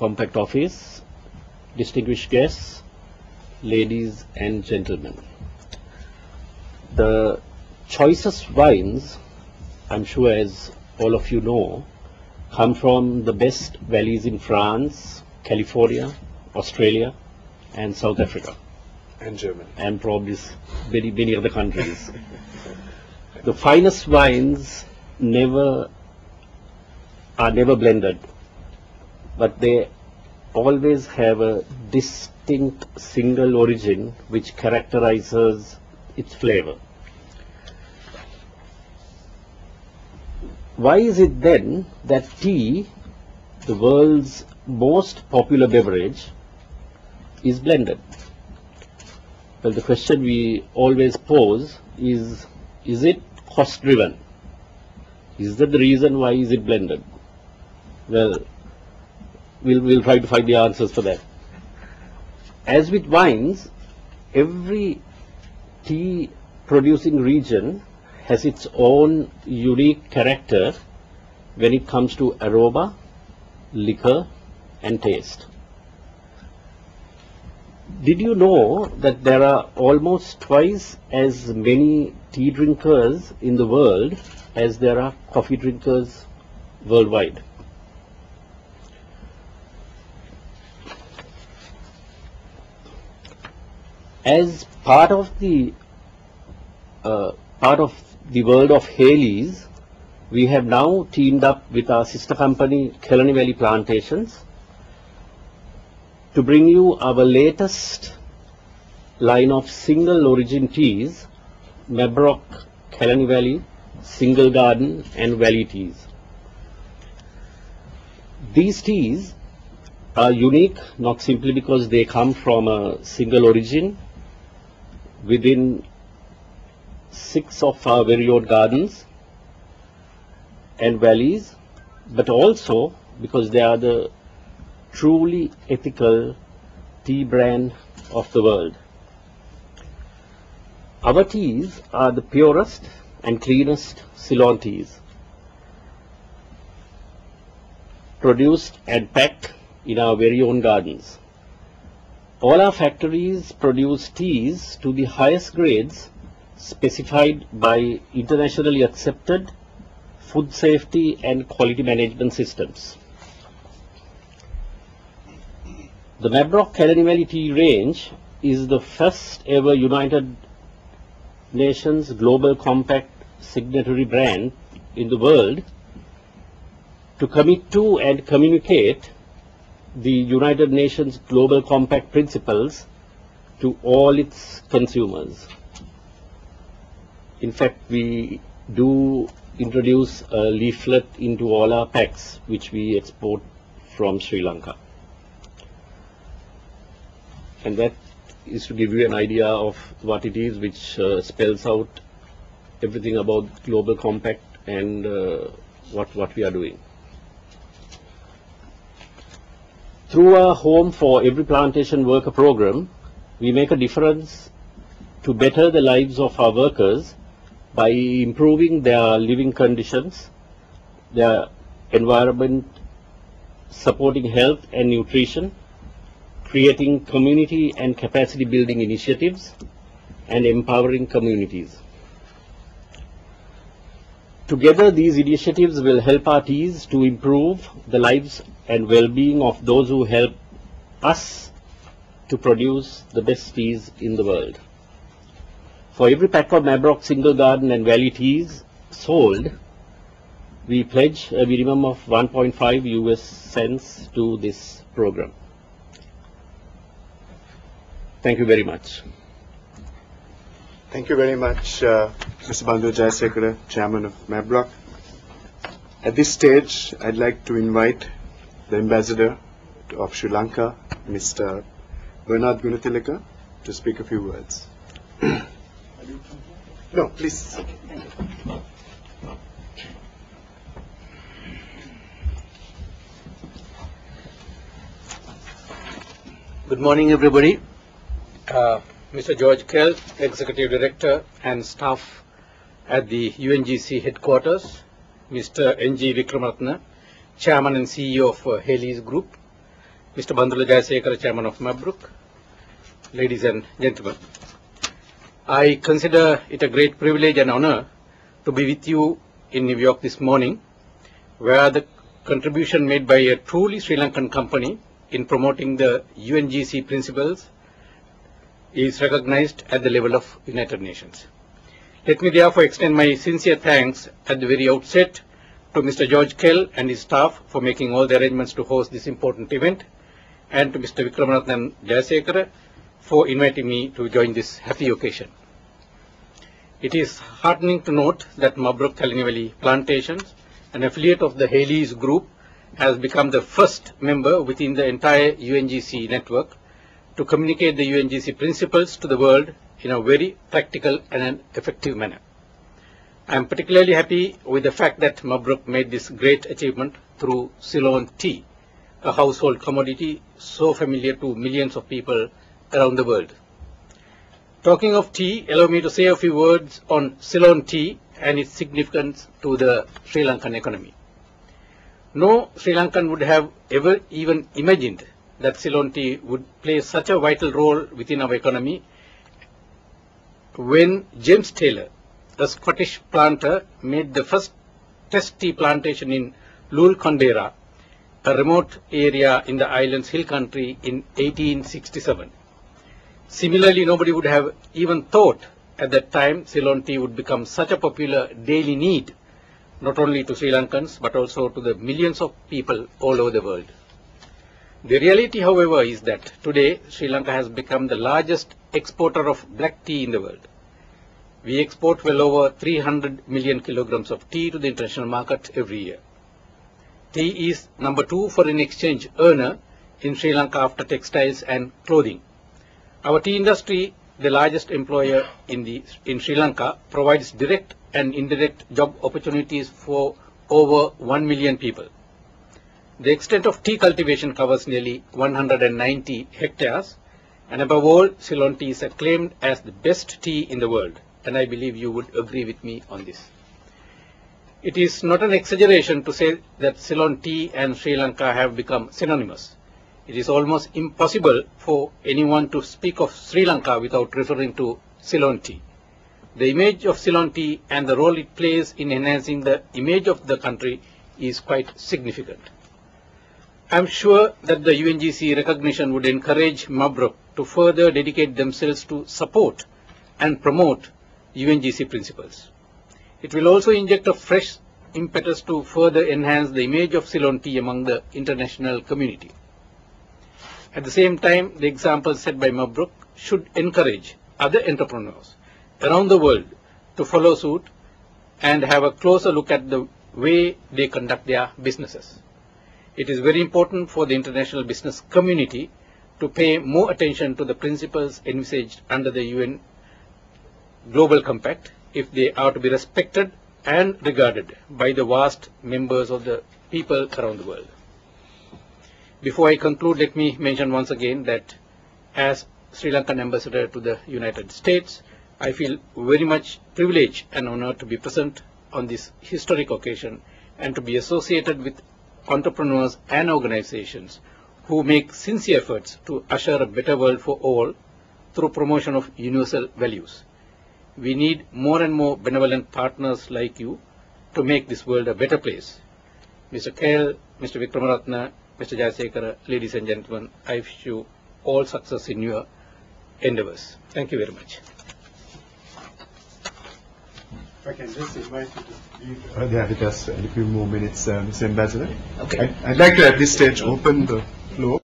Compact Office, distinguished guests, ladies and gentlemen. The choicest wines, I'm sure as all of you know, come from the best valleys in France, California, Australia and South Africa. And Germany. And probably many other countries. The finest wines are never blended, but they always have a distinct single origin which characterizes its flavor. Why is it then that tea, the world's most popular beverage, is blended? Well, the question we always pose is it cost driven? Is that the reason why is it blended? Well, we'll try to find the answers for that. As with wines, every tea producing region has its own unique character when it comes to aroma, liquor and taste. Did you know that there are almost twice as many tea drinkers in the world as there are coffee drinkers worldwide? As part of the world of Haleys, we have now teamed up with our sister company Kelani Valley Plantations to bring you our latest line of single origin teas, Mabroc Kelani Valley, Single Garden and Valley teas. These teas are unique not simply because they come from a single origin within 6 of our very own gardens and valleys, but also because they are the truly ethical tea brand of the world. Our teas are the purest and cleanest Ceylon teas, produced and packed in our very own gardens. All our factories produce teas to the highest grades specified by internationally accepted food safety and quality management systems. The Mabroc Kelani Valley tea range is the first ever United Nations Global Compact signatory brand in the world to commit to and communicate the United Nations Global Compact principles to all its consumers. In fact, we do introduce a leaflet into all our packs which we export from Sri Lanka. And that is to give you an idea of what it is, which spells out everything about Global Compact and what we are doing. Through our Home for Every Plantation Worker program, we make a difference to better the lives of our workers by improving their living conditions, their environment, supporting health and nutrition, creating community and capacity building initiatives, and empowering communities. Together, these initiatives will help our teas to improve the lives and well-being of those who help us to produce the best teas in the world. For every pack of Mabroc Single Garden and Valley teas sold, we pledge a minimum of 1.5 US cents to this program. Thank you very much. Thank you very much, Mr. Bandhu Jayasekara, Chairman of Mabroc. At this stage, I'd like to invite the Ambassador of Sri Lanka, Mr. Bernard Gunatilaka, to speak a few words. No, please. Good morning, everybody. Mr. George Kell, Executive Director and staff at the UNGC headquarters, Mr. N.G. Vikramatna, Chairman and CEO of Haleys Group, Mr. Bandula Jayasekara, Chairman of Mabroc, ladies and gentlemen. I consider it a great privilege and honor to be with you in New York this morning, where the contribution made by a truly Sri Lankan company in promoting the UNGC principles is recognized at the level of United Nations. Let me therefore extend my sincere thanks at the very outset to Mr. George Kvpl and his staff for making all the arrangements to host this important event, and to Mr. Vikramaratne Jayasekara for inviting me to join this happy occasion. It is heartening to note that Mabroc Kvpl Plantations, an affiliate of the Haley's Group, has become the first member within the entire UNGC network to communicate the UNGC principles to the world in a very practical and an effective manner. I am particularly happy with the fact that Mabroc made this great achievement through Ceylon tea, a household commodity so familiar to millions of people around the world. Talking of tea, allow me to say a few words on Ceylon tea and its significance to the Sri Lankan economy. No Sri Lankan would have ever even imagined that Ceylon tea would play such a vital role within our economy when James Taylor, a Scottish planter, made the first test tea plantation in Lulkondera, a remote area in the island's hill country, in 1867. Similarly, nobody would have even thought at that time Ceylon tea would become such a popular daily need, not only to Sri Lankans but also to the millions of people all over the world. The reality, however, is that today Sri Lanka has become the largest exporter of black tea in the world. We export well over 300 million kilograms of tea to the international market every year. Tea is number 2 foreign exchange earner in Sri Lanka after textiles and clothing. Our tea industry, the largest employer in Sri Lanka, provides direct and indirect job opportunities for over 1 million people. The extent of tea cultivation covers nearly 190 hectares, and above all, Ceylon tea is acclaimed as the best tea in the world, and I believe you would agree with me on this. It is not an exaggeration to say that Ceylon tea and Sri Lanka have become synonymous. It is almost impossible for anyone to speak of Sri Lanka without referring to Ceylon tea. The image of Ceylon tea and the role it plays in enhancing the image of the country is quite significant. I am sure that the UNGC recognition would encourage Mabroc to further dedicate themselves to support and promote UNGC principles. It will also inject a fresh impetus to further enhance the image of Ceylon tea among the international community. At the same time, the example set by Mabroc should encourage other entrepreneurs around the world to follow suit and have a closer look at the way they conduct their businesses. It is very important for the international business community to pay more attention to the principles envisaged under the UN Global Compact if they are to be respected and regarded by the vast members of the people around the world. Before I conclude, let me mention once again that as Sri Lankan ambassador to the United States, I feel very much privileged and honored to be present on this historic occasion and to be associated with entrepreneurs and organizations who make sincere efforts to usher a better world for all through promotion of universal values. We need more and more benevolent partners like you to make this world a better place. Mr. Kvpl, Mr. Vikramaratne, Mr. Jayasekara, ladies and gentlemen, I wish you all success in your endeavors. Thank you very much. If I can just invite you to leave there with us in a few more minutes, Mr. Ambassador. Okay. I'd like to at this stage open the floor.